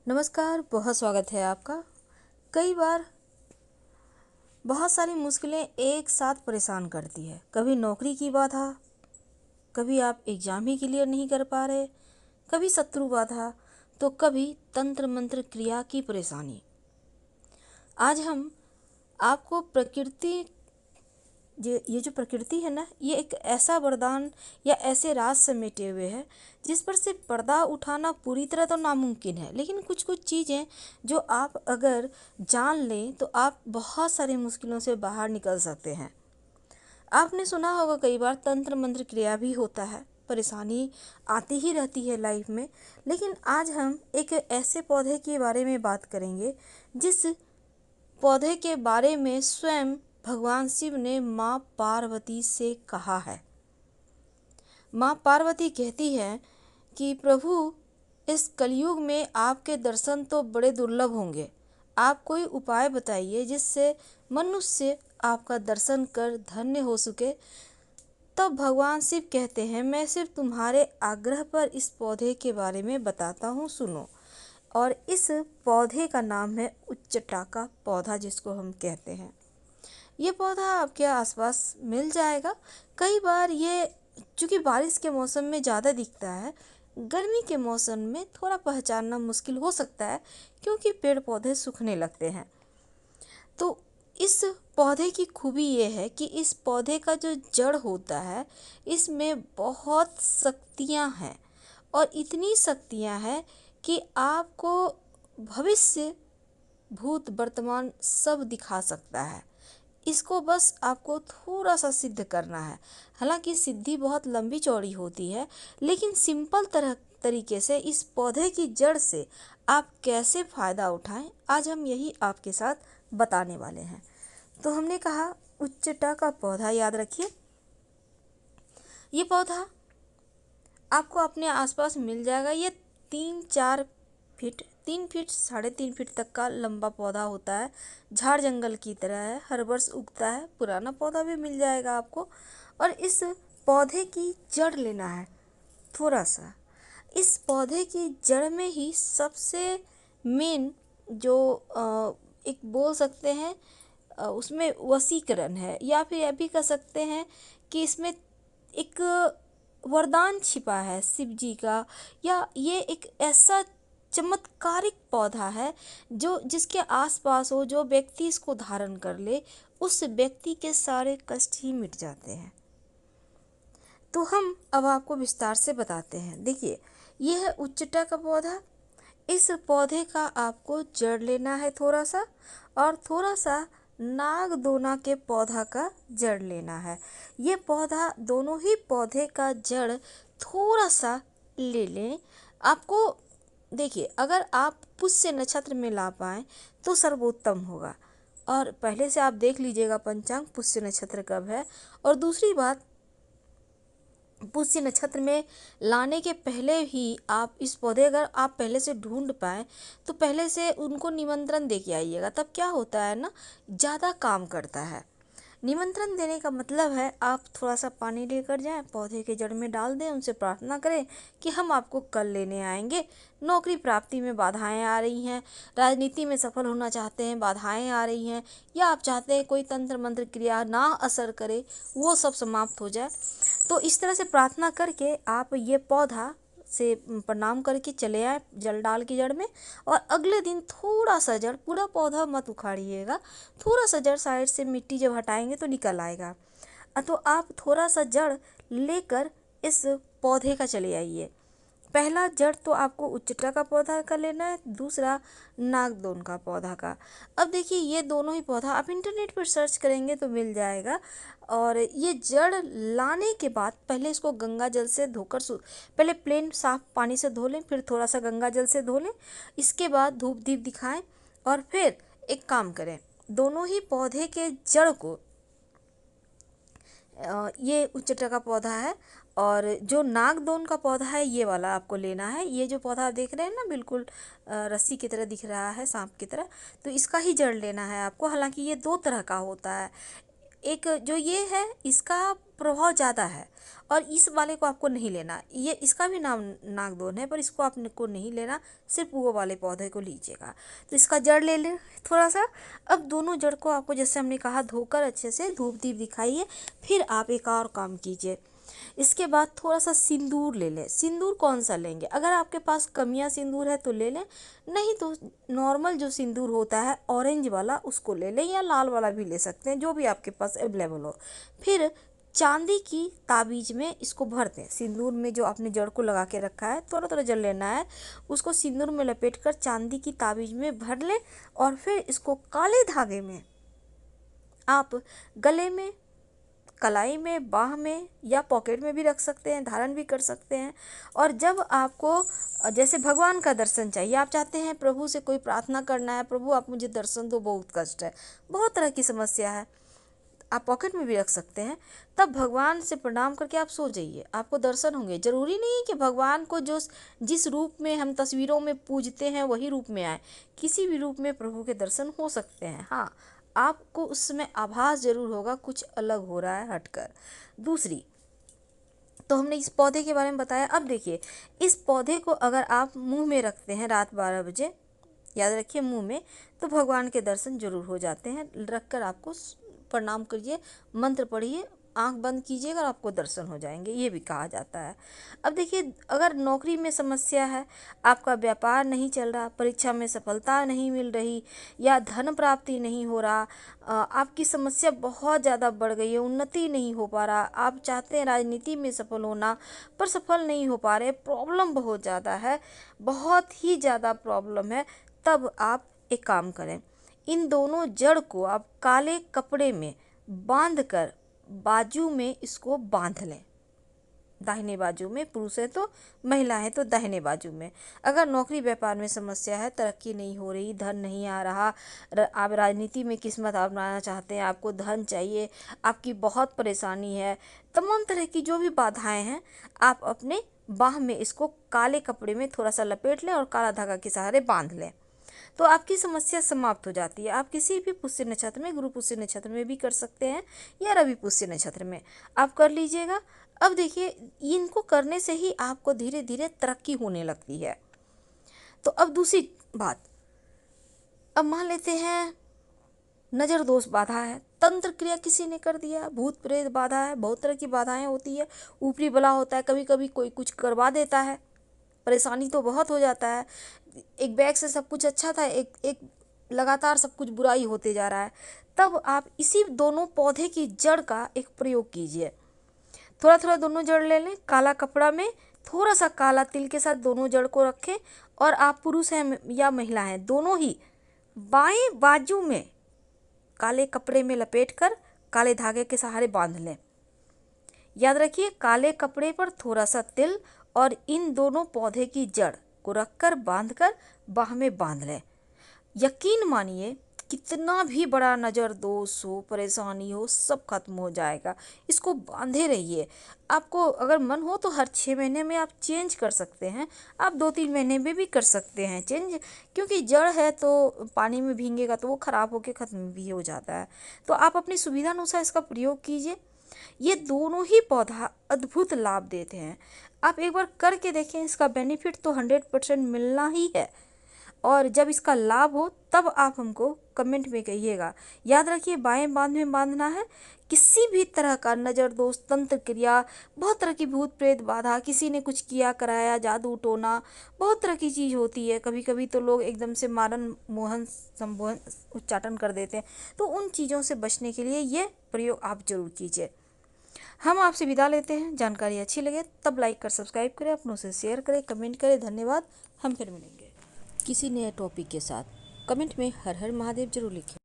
नमस्कार, बहुत स्वागत है आपका। कई बार बहुत सारी मुश्किलें एक साथ परेशान करती है। कभी नौकरी की बाधा, कभी आप एग्ज़ाम ही क्लियर नहीं कर पा रहे, कभी शत्रु बाधा, तो कभी तंत्र मंत्र क्रिया की परेशानी। आज हम आपको ये जो प्रकृति है ना, ये एक ऐसा वरदान या ऐसे राज समेटे हुए है जिस पर से पर्दा उठाना पूरी तरह तो नामुमकिन है, लेकिन कुछ कुछ चीज़ें जो आप अगर जान लें तो आप बहुत सारी मुश्किलों से बाहर निकल सकते हैं। आपने सुना होगा कई बार तंत्र मंत्र क्रिया भी होता है, परेशानी आती ही रहती है लाइफ में। लेकिन आज हम एक ऐसे पौधे के बारे में बात करेंगे जिस पौधे के बारे में स्वयं भगवान शिव ने माँ पार्वती से कहा है। माँ पार्वती कहती है कि प्रभु, इस कलयुग में आपके दर्शन तो बड़े दुर्लभ होंगे। आप कोई उपाय बताइए जिससे मनुष्य आपका दर्शन कर धन्य हो सके। तब भगवान शिव कहते हैं, मैं सिर्फ तुम्हारे आग्रह पर इस पौधे के बारे में बताता हूँ, सुनो। और इस पौधे का नाम है उच्चटा का पौधा, जिसको हम कहते हैं। ये पौधा आपके आसपास मिल जाएगा। कई बार ये चूँकि बारिश के मौसम में ज़्यादा दिखता है, गर्मी के मौसम में थोड़ा पहचानना मुश्किल हो सकता है क्योंकि पेड़ पौधे सूखने लगते हैं। तो इस पौधे की खूबी ये है कि इस पौधे का जो जड़ होता है, इसमें बहुत शक्तियाँ हैं और इतनी शक्तियाँ हैं कि आपको भविष्य, भूत, वर्तमान सब दिखा सकता है। इसको बस आपको थोड़ा सा सिद्ध करना है। हालांकि सिद्धि बहुत लंबी चौड़ी होती है, लेकिन सिंपल तरीके से इस पौधे की जड़ से आप कैसे फ़ायदा उठाएं, आज हम यही आपके साथ बताने वाले हैं। तो हमने कहा उच्चटा का पौधा, याद रखिए ये पौधा आपको अपने आसपास मिल जाएगा। ये 3-4 फीट, 3 फीट 3.5 फीट तक का लंबा पौधा होता है। झाड़ जंगल की तरह है, हर वर्ष उगता है। पुराना पौधा भी मिल जाएगा आपको। और इस पौधे की जड़ लेना है थोड़ा सा। इस पौधे की जड़ में ही सबसे मेन जो एक बोल सकते हैं उसमें वशीकरण है, या फिर यह भी कह सकते हैं कि इसमें एक वरदान छिपा है शिव जी का। या ये एक ऐसा चमत्कारिक पौधा है जो जिसके आसपास हो, जो व्यक्ति इसको धारण कर ले, उस व्यक्ति के सारे कष्ट ही मिट जाते हैं। तो हम अब आपको विस्तार से बताते हैं। देखिए, यह है उच्चटा का पौधा। इस पौधे का आपको जड़ लेना है थोड़ा सा, और थोड़ा सा नागदोना के पौधा का जड़ लेना है। ये पौधा, दोनों ही पौधे का जड़ थोड़ा सा ले लें। आपको देखिए, अगर आप पुष्य नक्षत्र में ला पाएँ तो सर्वोत्तम होगा। और पहले से आप देख लीजिएगा पंचांग, पुष्य नक्षत्र कब है। और दूसरी बात, पुष्य नक्षत्र में लाने के पहले ही आप इस पौधे, अगर आप पहले से ढूंढ पाएँ तो पहले से उनको निमंत्रण दे के आइएगा। तब क्या होता है ना, ज़्यादा काम करता है। निमंत्रण देने का मतलब है आप थोड़ा सा पानी लेकर जाएं, पौधे के जड़ में डाल दें, उनसे प्रार्थना करें कि हम आपको कल लेने आएंगे। नौकरी प्राप्ति में बाधाएं आ रही हैं, राजनीति में सफल होना चाहते हैं, बाधाएं आ रही हैं, या आप चाहते हैं कोई तंत्र मंत्र क्रिया ना असर करे, वो सब समाप्त हो जाए। तो इस तरह से प्रार्थना करके आप ये पौधा से प्रणाम करके चले आए जल डाल के जड़ में। और अगले दिन थोड़ा सा जड़, पूरा पौधा मत उखाड़िएगा, थोड़ा सा जड़ साइड से मिट्टी जब हटाएंगे तो निकल आएगा। तो आप थोड़ा सा जड़ लेकर इस पौधे का चले आइए। पहला जड़ तो आपको उच्चटा का पौधा का लेना है, दूसरा नागदोन का पौधा का। अब देखिए, ये दोनों ही पौधा आप इंटरनेट पर सर्च करेंगे तो मिल जाएगा। और ये जड़ लाने के बाद पहले इसको गंगा जल से धोकर पहले प्लेन साफ पानी से धो लें, फिर थोड़ा सा गंगा जल से धो लें। इसके बाद धूप दीप दिखाएं और फिर एक काम करें, दोनों ही पौधे के जड़ को, ये उच्चटा का पौधा है और जो नागदोन का पौधा है ये वाला आपको लेना है। ये जो पौधा आप देख रहे हैं ना, बिल्कुल रस्सी की तरह दिख रहा है, सांप की तरह, तो इसका ही जड़ लेना है आपको। हालांकि ये 2 तरह का होता है, एक जो ये है इसका प्रभाव ज़्यादा है, और इस वाले को आपको नहीं लेना। ये इसका भी नाम नागदोन है, पर इसको आपको नहीं लेना, सिर्फ वो वाले पौधे को लीजिएगा। तो इसका जड़ ले लें थोड़ा सा। अब दोनों जड़ को आपको जैसे हमने कहा धोकर अच्छे से धूप दीप दिखाइए। फिर आप एक और काम कीजिए, इसके बाद थोड़ा सा सिंदूर ले लें। सिंदूर कौन सा लेंगे? अगर आपके पास कमियां सिंदूर है तो ले लें, नहीं तो नॉर्मल जो सिंदूर होता है ऑरेंज वाला उसको ले लें, या लाल वाला भी ले सकते हैं, जो भी आपके पास अवेलेबल हो। फिर चांदी की ताबीज में इसको भर दें। सिंदूर में जो आपने जड़ को लगा के रखा है, थोड़ा थोड़ा जड़ लेना है, उसको सिंदूर में लपेट कर चांदी की ताबीज में भर लें। और फिर इसको काले धागे में आप गले में, कलाई में, बाह में या पॉकेट में भी रख सकते हैं, धारण भी कर सकते हैं। और जब आपको जैसे भगवान का दर्शन चाहिए, आप चाहते हैं प्रभु से कोई प्रार्थना करना है, प्रभु आप मुझे दर्शन दो, बहुत कष्ट है, बहुत तरह की समस्या है, आप पॉकेट में भी रख सकते हैं। तब भगवान से प्रणाम करके आप सो जाइए, आपको दर्शन होंगे। जरूरी नहीं है कि भगवान को जो जिस रूप में हम तस्वीरों में पूजते हैं वही रूप में आए, किसी भी रूप में प्रभु के दर्शन हो सकते हैं। हाँ, आपको उस समय आभास जरूर होगा कुछ अलग हो रहा है हटकर। दूसरी, तो हमने इस पौधे के बारे में बताया। अब देखिए, इस पौधे को अगर आप मुंह में रखते हैं रात 12 बजे, याद रखिए मुंह में, तो भगवान के दर्शन जरूर हो जाते हैं। रखकर आपको प्रणाम करिए, मंत्र पढ़िए, आंख बंद कीजिएगा और आपको दर्शन हो जाएंगे, ये भी कहा जाता है। अब देखिए, अगर नौकरी में समस्या है, आपका व्यापार नहीं चल रहा, परीक्षा में सफलता नहीं मिल रही, या धन प्राप्ति नहीं हो रहा, आपकी समस्या बहुत ज़्यादा बढ़ गई है, उन्नति नहीं हो पा रहा, आप चाहते हैं राजनीति में सफल होना पर सफल नहीं हो पा रहे, प्रॉब्लम बहुत ज़्यादा है, बहुत ही ज़्यादा प्रॉब्लम है, तब आप एक काम करें, इन दोनों जड़ को आप काले कपड़े में बांधकर बाजू में इसको बांध लें। दाहिने बाजू में, पुरुष है तो, महिला है तो दाहिने बाजू में। अगर नौकरी व्यापार में समस्या है, तरक्की नहीं हो रही, धन नहीं आ रहा, आप राजनीति में किस्मत अपनाना चाहते हैं, आपको धन चाहिए, आपकी बहुत परेशानी है, तमाम तरह की जो भी बाधाएं हैं, आप अपने बाह में इसको काले कपड़े में थोड़ा सा लपेट लें और काला धागा के सहारे बांध लें, तो आपकी समस्या समाप्त हो जाती है। आप किसी भी पुष्य नक्षत्र में, गुरु पुष्य नक्षत्र में भी कर सकते हैं या रवि पुष्य नक्षत्र में आप कर लीजिएगा। अब देखिए, इनको करने से ही आपको धीरे धीरे तरक्की होने लगती है। तो अब दूसरी बात, अब मान लेते हैं नज़र दोष बाधा है, तंत्र क्रिया किसी ने कर दिया, भूत प्रेत बाधा है, बहुत तरह की बाधाएं होती है, ऊपरी बला होता है, कभी कभी कोई कुछ करवा देता है, परेशानी तो बहुत हो जाता है। एक बैग से सब कुछ अच्छा था, एक लगातार सब कुछ बुराई होते जा रहा है। तब आप इसी दोनों पौधे की जड़ का एक प्रयोग कीजिए। थोड़ा थोड़ा दोनों जड़ ले लें, काला कपड़ा में थोड़ा सा काला तिल के साथ दोनों जड़ को रखें, और आप पुरुष हैं या महिला हैं, दोनों ही बाएं बाजू में काले कपड़े में लपेटकर काले धागे के सहारे बांध लें। याद रखिए, काले कपड़े पर थोड़ा सा तिल और इन दोनों पौधे की जड़ को रखकर बांधकर बाह में बांध लें। यकीन मानिए, कितना भी बड़ा नज़र दोष हो, परेशानी हो, सब खत्म हो जाएगा। इसको बांधे रहिए। आपको अगर मन हो तो हर 6 महीने में आप चेंज कर सकते हैं, आप 2-3 महीने में भी कर सकते हैं चेंज, क्योंकि जड़ है तो पानी में भींगेगा तो वो खराब होकर ख़त्म भी हो जाता है। तो आप अपनी सुविधा अनुसार इसका प्रयोग कीजिए। ये दोनों ही पौधा अद्भुत लाभ देते हैं। आप एक बार करके देखें, इसका बेनिफिट तो 100% मिलना ही है, और जब इसका लाभ हो तब आप हमको कमेंट में कहिएगा। याद रखिए, बाएं बांध में बांधना है। किसी भी तरह का नज़र दोष, तंत्र क्रिया, बहुत तरह की भूत प्रेत बाधा, किसी ने कुछ किया कराया, जादू टोना, बहुत तरह की चीज़ होती है। कभी कभी तो लोग एकदम से मारन मोहन संबोधन उच्चाटन कर देते हैं, तो उन चीज़ों से बचने के लिए ये प्रयोग आप जरूर कीजिए। हम आपसे विदा लेते हैं। जानकारी अच्छी लगे तब लाइक कर सब्सक्राइब करें, अपनों से शेयर करें, कमेंट करें। धन्यवाद। हम फिर मिलेंगे किसी नए टॉपिक के साथ। कमेंट में हर हर महादेव जरूर लिखें।